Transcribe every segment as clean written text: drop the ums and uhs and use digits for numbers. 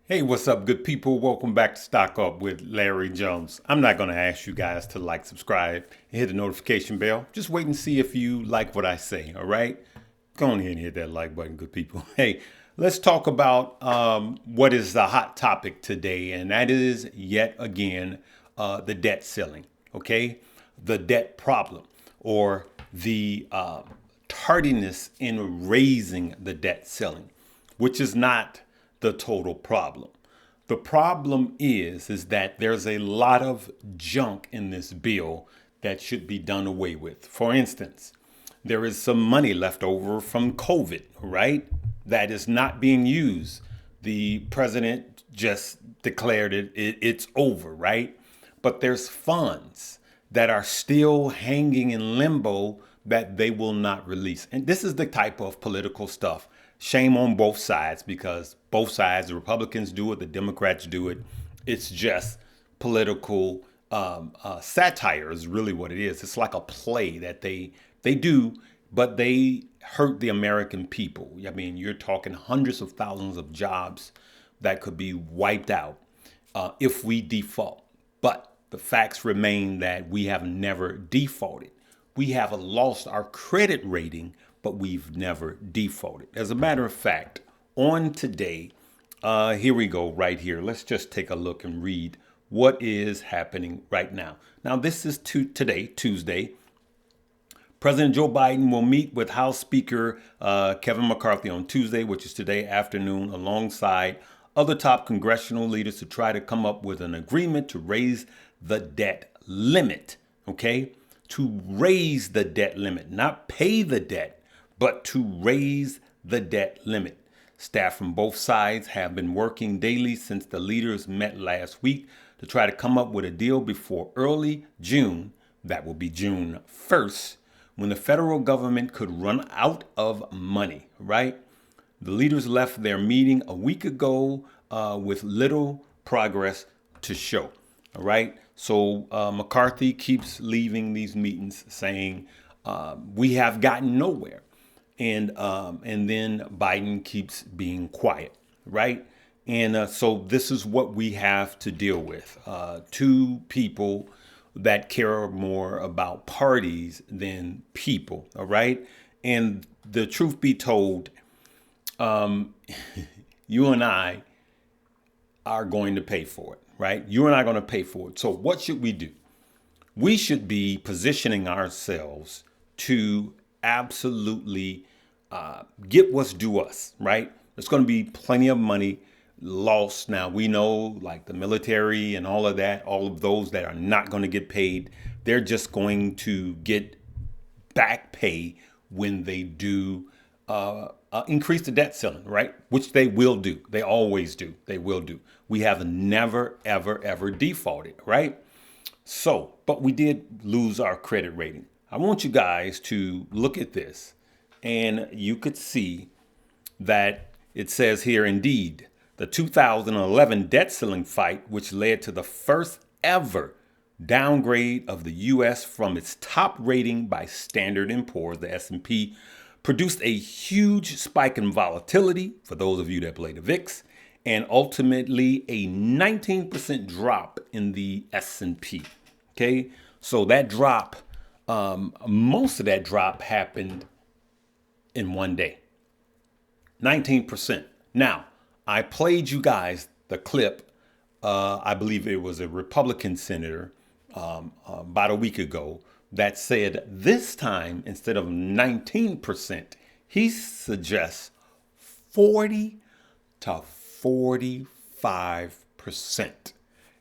Hey, what's up, good people? Welcome back to Stock Up with Larry Jones. I'm not going to ask you guys to like, subscribe, and hit the notification bell. Just wait and see if you like what I say, all right? Go on ahead and hit that like button, good people. Hey, let's talk about what is the hot topic today, and that is yet again the debt ceiling, okay? The debt problem, or the tardiness in raising the debt ceiling, which is not the total problem. The problem is that there's a lot of junk in this bill that should be done away with. For instance, there is some money left over from COVID, right? That is not being used. The president just declared it's over, right? But there's funds that are still hanging in limbo that they will not release. And this is the type of political stuff. Shame on both sides, because both sides, the Republicans do it, the Democrats do it. It's just political satire is really what it is. It's like a play that they do, but they hurt the American people. I mean, you're talking hundreds of thousands of jobs that could be wiped out if we default. But the facts remain that we have never defaulted. We have lost our credit rating, but we've never defaulted. As a matter of fact, on today, here we go right here. Let's just take a look and read what is happening right now. Now, this is today, Tuesday. President Joe Biden will meet with House Speaker Kevin McCarthy on Tuesday, which is today afternoon, alongside other top congressional leaders to try to come up with an agreement to raise the debt limit, okay? To raise the debt limit, not pay the debt, but to raise the debt limit. Staff from both sides have been working daily since the leaders met last week to try to come up with a deal before early June, that will be June 1st, when the federal government could run out of money, right? The leaders left their meeting a week ago with little progress to show, all right? So McCarthy keeps leaving these meetings saying, we have gotten nowhere. And then Biden keeps being quiet, right? And so this is what we have to deal with. Two people that care more about parties than people, all right? And the truth be told, you and I are going to pay for it, right? You and I are going to pay for it. So what should we do? We should be positioning ourselves to absolutely get what's due us, right? There's going to be plenty of money lost. Now, we know, like the military and all of that, all of those that are not going to get paid, they're just going to get back pay when they do increase the debt ceiling, right? Which they will do. They always do. They will do. We have never, ever, ever defaulted, right? So, but we did lose our credit rating. I want you guys to look at this, and you could see that it says here, indeed, the 2011 debt ceiling fight, which led to the first ever downgrade of the U.S. from its top rating by Standard & Poor's, the S&P, produced a huge spike in volatility, for those of you that play the VIX, and ultimately a 19% drop in the S&P. Okay, so that drop, most of that drop happened in one day. 19%. Now, I played you guys the clip. I believe it was a Republican senator about a week ago that said this time, instead of 19%, he suggests 40 to 45%.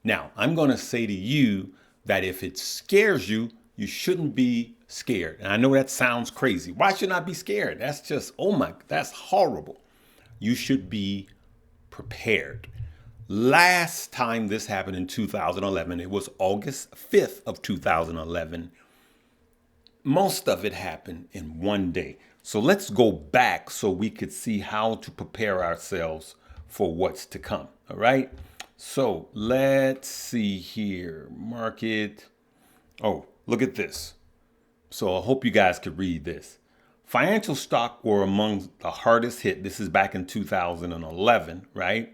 Now, I'm going to say to you that if it scares you, you shouldn't be scared. And I know that sounds crazy. Why should I be scared? That's just, oh my, that's horrible. You should be prepared. Last time this happened in 2011, it was August 5th of 2011. Most of it happened in one day. So let's go back so we could see how to prepare ourselves for what's to come. All right. So let's see here. Market. Oh, look at this. So I hope you guys could read this. Financial stock were among the hardest hit. This is back in 2011, right?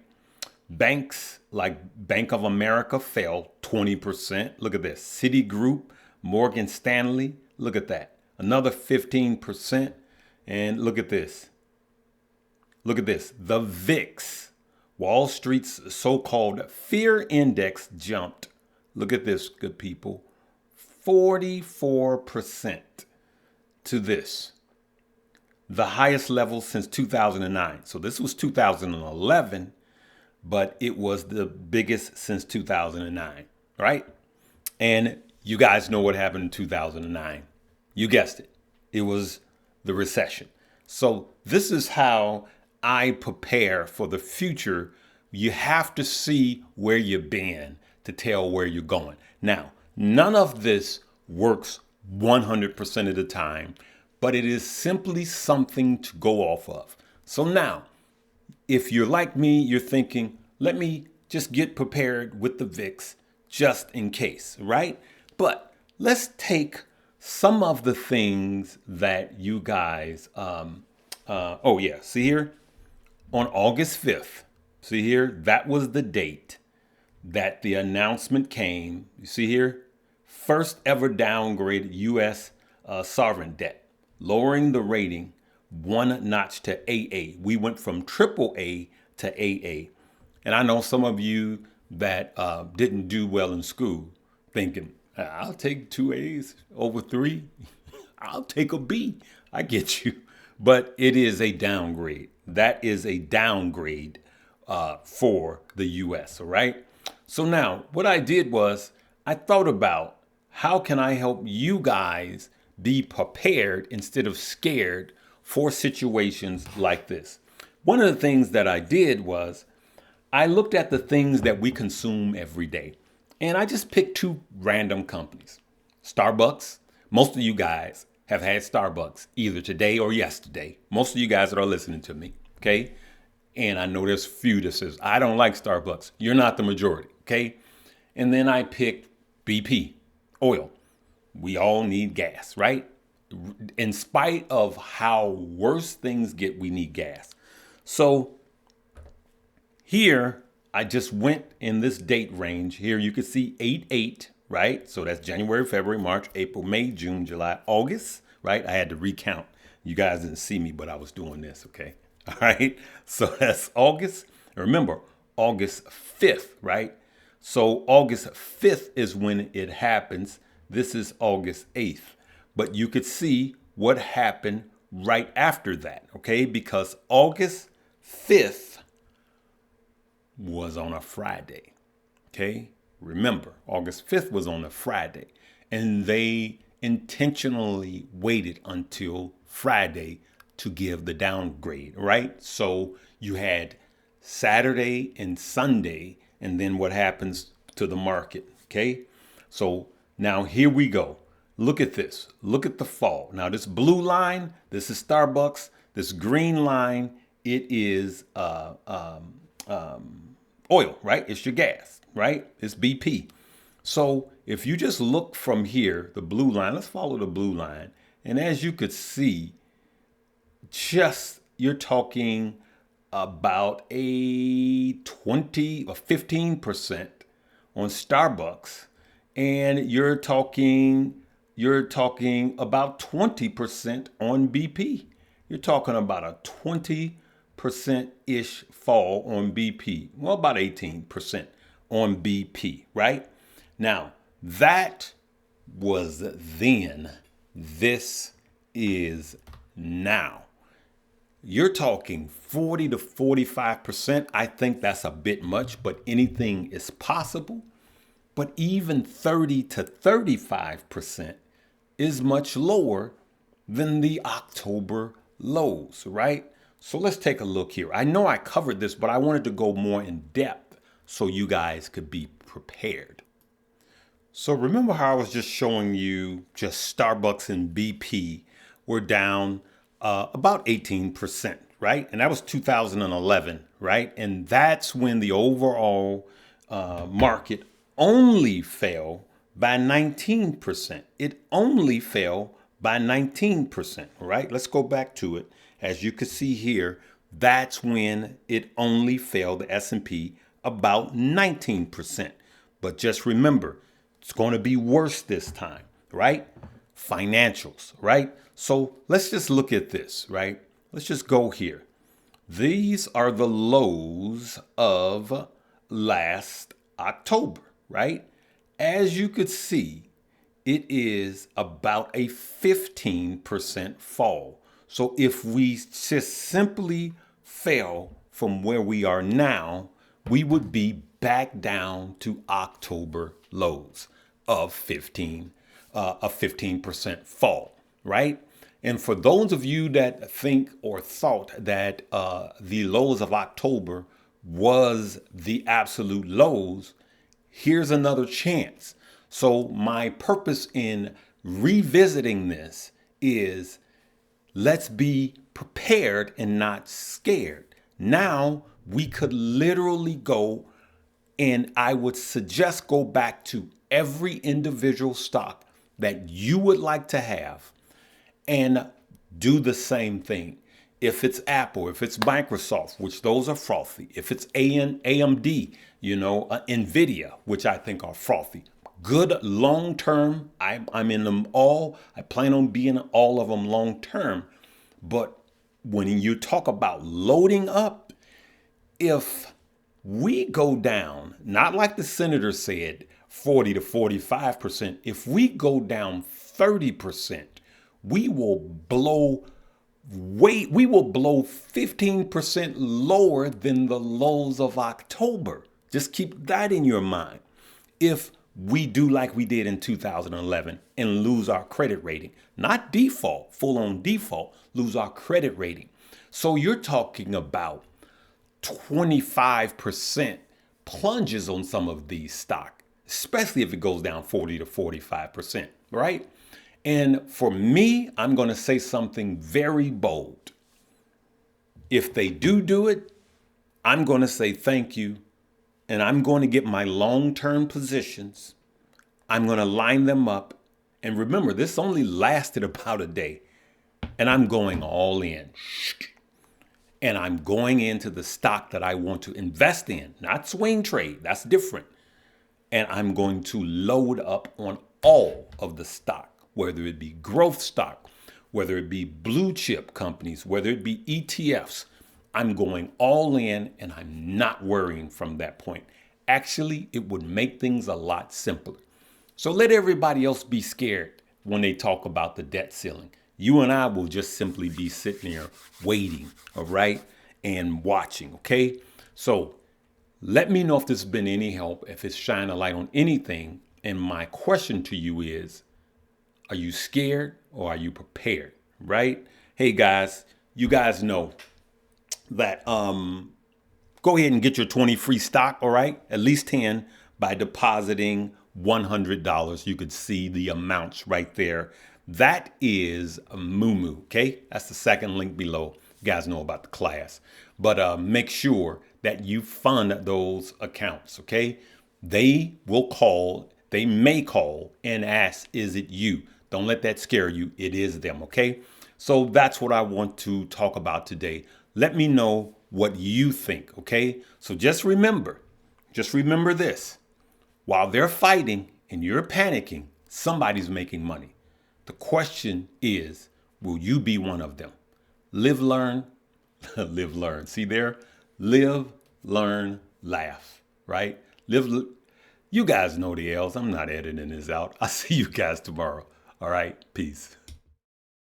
Banks like Bank of America fell 20%. Look at this. Citigroup, Morgan Stanley, look at that. Another 15%. And look at this. Look at this. The VIX, Wall Street's so-called fear index, jumped. Look at this, good people. 44% to this. The highest level since 2009. So this was 2011, but it was the biggest since 2009, right? And you guys know what happened in 2009. You guessed it. It was the recession. So this is how I prepare for the future. You have to see where you've been to tell where you're going. Now, none of this works 100% of the time, but it is simply something to go off of. So now, if you're like me, you're thinking, let me just get prepared with the VIX just in case, right? But let's take some of the things that you guys, see here, on August 5th, see here, that was the date that the announcement came. You see here, first ever downgrade U.S. Sovereign debt, lowering the rating one notch to AA. We went from AAA to AA. And I know some of you that didn't do well in school thinking, I'll take 2 A's over 3. I'll take a B. I get you. But it is a downgrade. That is a downgrade for the U.S., all right? So now what I did was I thought about how can I help you guys be prepared instead of scared for situations like this. One of the things that I did was I looked at the things that we consume every day. And I just picked 2 random companies. Starbucks. Most of you guys have had Starbucks either today or yesterday. Most of you guys that are listening to me, okay? And I know there's a few that says, I don't like Starbucks. You're not the majority, okay? And then I picked BP, oil. We all need gas, right? In spite of how worse things get, we need gas. So here, I just went in this date range. Here you can see 8/8, right? So that's January, February, March, April, May, June, July, August, right? I had to recount. You guys didn't see me, but I was doing this, okay? All right. So that's August. Remember, August 5th, right? So August 5th is when it happens. This is August 8th. But you could see what happened right after that, okay? Because August 5th was on a Friday, okay? Remember, August 5th was on a Friday, and they intentionally waited until Friday to give the downgrade, right? So you had Saturday and Sunday, and then what happens to the market, okay? So now here we go. Look at this. Look at the fall. Now this blue line, this is Starbucks. This green line, it is oil, right? It's your gas, right? It's BP. So if you just look from here, the blue line, let's follow the blue line. And as you could see, you're talking about a 20 or 15% on Starbucks. And you're talking about 20% on BP. You're talking about a 20%-ish fall on BP. Well, about 18% on BP, right? Now, that was then. This is now. You're talking 40 to 45%. I think that's a bit much, but anything is possible. But even 30 to 35% is much lower than the October lows, right? So let's take a look here. I know I covered this, but I wanted to go more in depth so you guys could be prepared. So remember how I was just showing you just Starbucks and BP were down about 18%, right? And that was 2011, right? And that's when the overall market only fell by 19%. It only fell by 19%, right? Let's go back to it. As you can see here, that's when it only fell, the S&P, about 19%. But just remember, it's going to be worse this time, right? Financials, right? So let's just look at this, right? Let's just go here. These are the lows of last October, right? As you could see, it is about a 15% fall. So if we just simply fell from where we are now, we would be back down to October lows of a 15% fall, right? And for those of you that think or thought that the lows of October was the absolute lows, here's another chance. So my purpose in revisiting this is let's be prepared and not scared. Now we could literally go, and I would suggest go back to every individual stock that you would like to have and do the same thing. If it's Apple, if it's Microsoft, which those are frothy, if it's AMD, Nvidia, which I think are frothy, good long term. I'm in them all. I plan on being all of them long term. But when you talk about loading up, if we go down, not like the senator said, 40 to 45%, if we go down 30%, we will blow 15% lower than the lows of October. Just keep that in your mind. If we do like we did in 2011 and lose our credit rating, not default, full on default, lose our credit rating. So you're talking about 25% plunges on some of these stocks, especially if it goes down 40 to 45%, right? And for me, I'm going to say something very bold. If they do it, I'm going to say thank you. And I'm going to get my long-term positions. I'm going to line them up. And remember, this only lasted about a day. And I'm going all in. And I'm going into the stock that I want to invest in, not swing trade. That's different. And I'm going to load up on all of the stock, whether it be growth stock, whether it be blue chip companies, whether it be ETFs. I'm going all in and I'm not worrying from that point. Actually, it would make things a lot simpler. So let everybody else be scared when they talk about the debt ceiling. You and I will just simply be sitting there waiting, all right, and watching, okay? So let me know if this has been any help, if it's shining a light on anything. And my question to you is, are you scared or are you prepared, right? Hey guys, you guys know that go ahead and get your 20 free stock, all right? At least 10 by depositing $100. You could see the amounts right there. That is a Moomoo, okay? That's the second link below. You guys know about the class. But make sure that you fund those accounts, okay? They may call and ask, is it you? Don't let that scare you. It is them, okay? So that's what I want to talk about today. Let me know what you think, okay? So just remember this. While they're fighting and you're panicking, somebody's making money. The question is, will you be one of them? Live, learn, live, learn. See there? Live, learn, laugh, right? You guys know the L's. I'm not editing this out. I'll see you guys tomorrow. All right, peace.